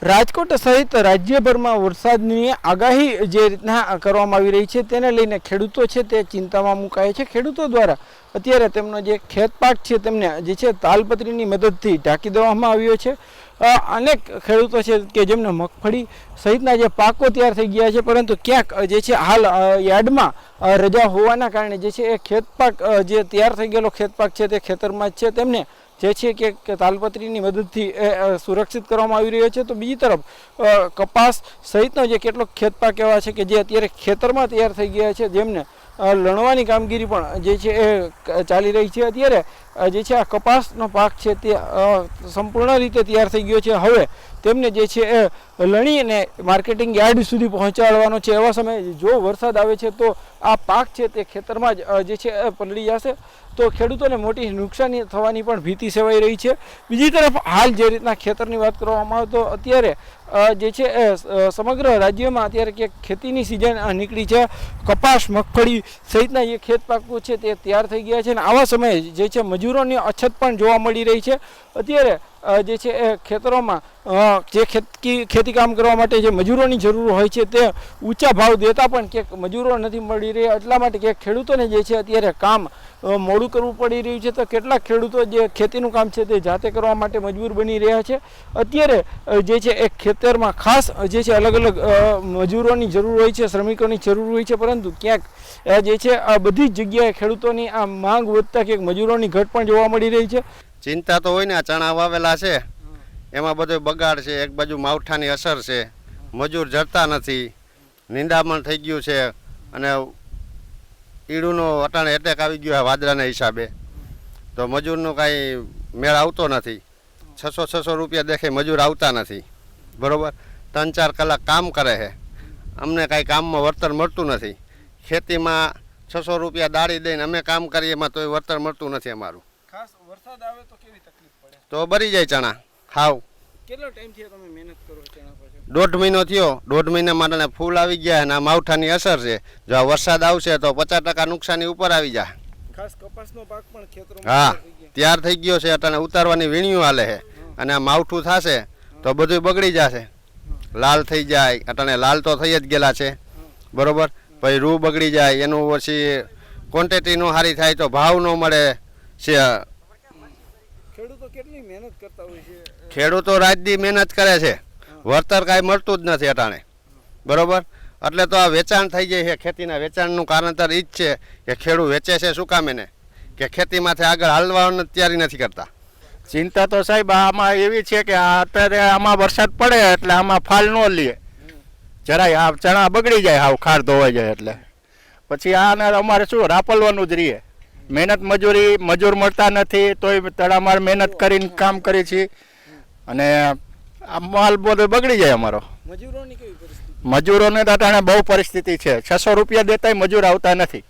રાજકોટ સહિત રાજ્યભરમાં વરસાદની આગાહી જે રીતના કરવામાં આવી રહી છે તેને લઈને ખેડૂતો છે તે ચિંતામાં મુકાયા છે। ખેડૂતો દ્વારા અત્યારે તેમનો જે ખેત પાક છે તેમને જે છે તાલપત્રીની મદદથી ઢાંકી દેવામાં આવ્યો છે। અનેક ખેડૂતો છે કે જેમને મગફળી સહિતના જે પાકો તૈયાર થઈ ગયા છે, પરંતુ ક્યાંક જે છે હાલ યાર્ડમાં રજા હોવાના કારણે જે છે એ ખેત પાક જે તૈયાર થઈ ગયેલો ખેત પાક છે તે ખેતરમાં જ છે, તેમને જે છે કે તાલપત્રીની મદદથી સુરક્ષિત કરવામાં આવી રહ્યો છે। તો બીજી તરફ કપાસ સહિતનો જે કેટલોક ખેત પાક એવા છે કે જે અત્યારે ખેતરમાં તૈયાર થઈ ગયા છે, જેમને લણવાની કામગીરી પણ જે છે એ ચાલી રહી છે। અત્યારે જે છે આ કપાસનો પાક છે તે સંપૂર્ણ રીતે તૈયાર થઈ ગયો છે। હવે તેમને જે છે એ લણીને માર્કેટિંગ યાર્ડ સુધી પહોંચાડવાનો છે। એવા સમયે જો વરસાદ આવે છે તો આ પાક છે તે ખેતરમાં જ જે છે એ પલળી જશે, તો ખેડૂતોને મોટી નુકસાની થવાની પણ ભીતિ સેવાઈ રહી છે। બીજી તરફ હાલ જે રીતના ખેતરની વાત કરવામાં આવે તો અત્યારે જે છે એ સમગ્ર રાજ્યમાં અત્યારે કે ખેતીની સિઝન નીકળી છે। કપાસ, મગફળી સહિતના જે ખેત પાકો છે તે તૈયાર થઈ ગયા છે અને આવા સમયે જે છે મજૂરોની અછત પણ જોવા મળી રહી છે। અત્યારે જે છે એ ખેતરોમાં જે ખેતી કામ કરવા માટે જે મજૂરોની જરૂર હોય છે તે ઊંચા ભાવ દેતા પણ ક્યાંક મજૂરો નથી મળી રહ્યા, એટલા માટે કે ખેડૂતોને જે છે અત્યારે કામ મોડું કરવું પડી રહ્યું છે। તો કેટલાક ખેડૂતો જે ખેતીનું કામ છે તે જાતે કરવા માટે મજબૂર બની રહ્યા છે। અત્યારે જે છે એક ખેતરમાં ખાસ જે છે અલગ અલગ મજૂરોની જરૂર હોય છે, શ્રમિકોની જરૂર હોય છે, પરંતુ ક્યાંક જે છે આ બધી જ જગ્યાએ ખેડૂતોની આ માંગ વધતા ક્યાંક મજૂરોની ઘટ પણ જોવા મળી રહી છે। ચિંતા તો હોય ને, આ ચણા વાવેલા છે એમાં બધો બગાડ છે, એક બાજુ માવઠાની અસર છે, મજૂર જડતા નથી, નિંદામણ થઈ ગયું છે અને ઈડુનો અટાણે એટેક આવી ગયો વાદળાના હિસાબે, તો મજૂરનો કાંઈ મેળ આવતો નથી। 600 રૂપિયા દેખે મજૂર આવતા નથી, બરાબર। 3-4 કલાક કામ કરે છે, અમને કાંઈ કામમાં વળતર મળતું નથી। ખેતીમાં 600 રૂપિયા દાળી દઈને અમે કામ કરીએ એમાં તોય વળતર મળતું નથી અમારું। ખાસ વરસાદ આવે તો કેવી તકલીફ પડે? તો બરી જાય ચણા હાવ। કેટલો ટાઈમ થયો તમે મહેનત કરો ચણા પર? 1.5 મહિનો થયો। 1.5 મહિના માટે ફૂલ આવી ગયા અને આ માવઠાની અસર છે। જો આ વરસાદ આવશે તો 50% નુકસાની ઉપર આવી જાય। ખાસ કપાસનો પાક પણ ખેતરોમાં હા તૈયાર થઈ ગયો છે, અટાણે ઉતારવાની વીણીઓ હાલે છે અને આ માવઠું થશે તો બધું બગડી જશે, લાલ થઈ જાય। અટાણે લાલ તો થઈ જ ગયેલા છે, બરોબર। પછી રૂ બગડી જાય, એનું પછી ક્વોન્ટિટી નો સારી થાય તો ભાવ ન મળે છે। ખેડૂતો કેટલી મહેનત કરતા હોય છે? ખેડૂતો રાતદી મહેનત કરે છે, વળતર કાંઈ મળતું જ નથી અટાણે, બરોબર। એટલે તો આ વેચાણ થઈ જાય છે, ખેતીના વેચાણનું કારણતર એ જ છે કે ખેડૂત વેચે છે શું કામ એને, કે ખેતીમાંથી આગળ હાલવાની તૈયારી નથી કરતા। ચિંતા તો સાહેબ આમાં એવી છે કે અત્યારે આમાં વરસાદ પડે એટલે આમાં ફાલ ન લે જરાય, આ ચણા બગડી જાય, હાવ ખાર ધોવાઈ જાય, એટલે પછી આને અમારે શું રાપલવાનું જ રહીએ। મહેનત મજૂર મળતા નથી તોય તડામાર મહેનત કરીને કામ કરીએ છીએ અને આ માલ બધો બગડી જાય અમારો। મજૂરોની કેવી પરિસ્થિતિ? મજૂરોને તો બહુ પરિસ્થિતિ છે, 600 રૂપિયા દેતાય મજૂર આવતા નથી।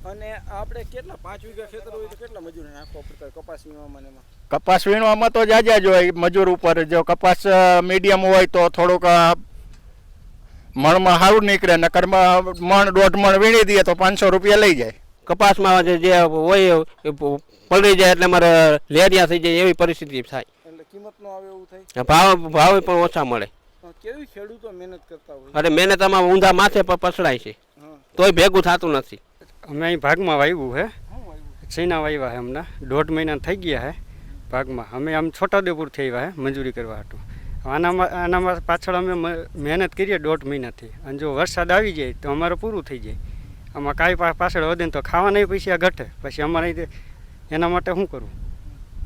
અને આપણે કેટલા 5 વીઘા ખેતર હોય તો કેટલા મજૂરો નાખવા પડતા કપાસ વીણવામાં? કપાસ વીણવામાં તો જાજા જ હોય મજૂર ઉપર। જો કપાસ મીડિયમ હોય તો થોડુંક મણમાં સારું નીકળે, નકરમાં મણ 1.5 મણ વીણી દઈએ તો 500 રૂપિયા લઈ જાય। કપાસમાં જે હોય પલળી જાય એટલે મારે લેરિયા થઈ જાય એવી પરિસ્થિતિ થાય, એટલે કિંમત નો આવે એવું થાય, ભાવ પણ ઓછા મળે। કેવી ખેડૂતો મહેનત કરતા હોય? અરે મહેનત આમાં ઊંધા માથે પસડાય છે તોય ભેગું થતું નથી। અમે અહીં ભાગમાં વાવ્યું છે, ચીના વાવ્યા છે, હમણાં 1.5 મહિના થઈ ગયા છે ભાગમાં। અમે આમ છોટાઉદેપુરથી આવ્યા છે મજૂરી કરવા હાટું। આનામાં પાછળ અમે મહેનત કરીએ 1.5 મહિનાથી, અને જો વરસાદ આવી જાય તો અમારે પૂરું થઈ જાય। આમાં કાંઈ પાછળ વધે ને તો ખાવાના પૈસા ઘટે, પછી અમારે એના માટે શું કરવું?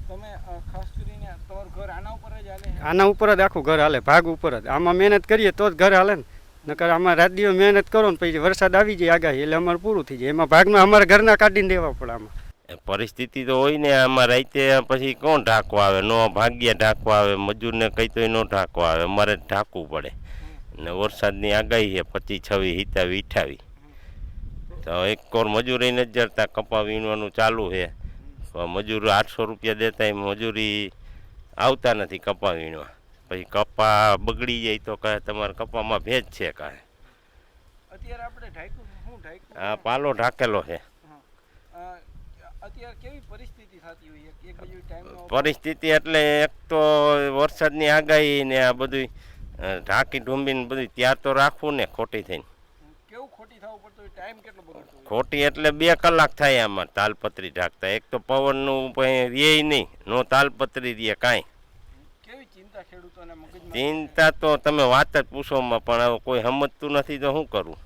તમે ખાસ કરીને તમારું ઘર આના ઉપર જ હાલે? આના ઉપર જ આખું ઘર હાલે, ભાગ ઉપર જ। આમાં મહેનત કરીએ તો જ ઘર હાલે ને, નકર આમાં રાત દિવસ મહેનત કરો ને પછી વરસાદ આવી જાય આગાહી એટલે અમારે પૂરું થઈ જાય। એમાં ભાગમાં અમારે ઘરના કાઢીને દેવા પડે। આમાં પરિસ્થિતિ તો હોય ને, આમાં રાતે પછી કોણ ઢાંકવા આવે? નો ભાગ્ય ઢાંકવા આવે, મજૂરને કહી તો ન ઢાંકવા આવે, અમારે ઢાંકવું પડે। ને વરસાદની આગાહી છે 25, 26, 27, 28 તો એક કોર મજૂરી નથી જડતા। કપા વીણવાનું ચાલુ છે, મજૂર 800 રૂપિયા દેતા મજૂરી આવતા નથી કપા વીણવા। પછી કપા બગડી જાય તો કહે તમારે કપામાં ભેજ છે કહે। અત્યારે આપણે ઢાંક્યું શું ઢાંક્યું? આ પાલો ઢાંકેલો છે। અત્યારે કેવી પરિસ્થિતિ થતી હોય એક બાજુ ટાઈમનો પરિસ્થિતિ એટલે એક તો વરસાદની આગાહી ને આ બધું ઢાંકી ઢૂંબીને બધું ત્યાર તો રાખવું ને ખોટી થઈને કેવું ખોટી થવું પડતું હોય ટાઈમ કેટલો બગડતો હોય ખોટી એટલે 2 કલાક થાય આમાં તાલપત્રી ઢાંકતા. એક તો પવનનું રહે નહીં, નો તાલપત્રી રહે કાંઈ. કેવી ચિંતા ખેડૂતોને મગજમાં ચિંતા તો તમે વાત જ પૂછોમાં, પણ હવે કોઈ સમજતું નથી તો શું કરવું.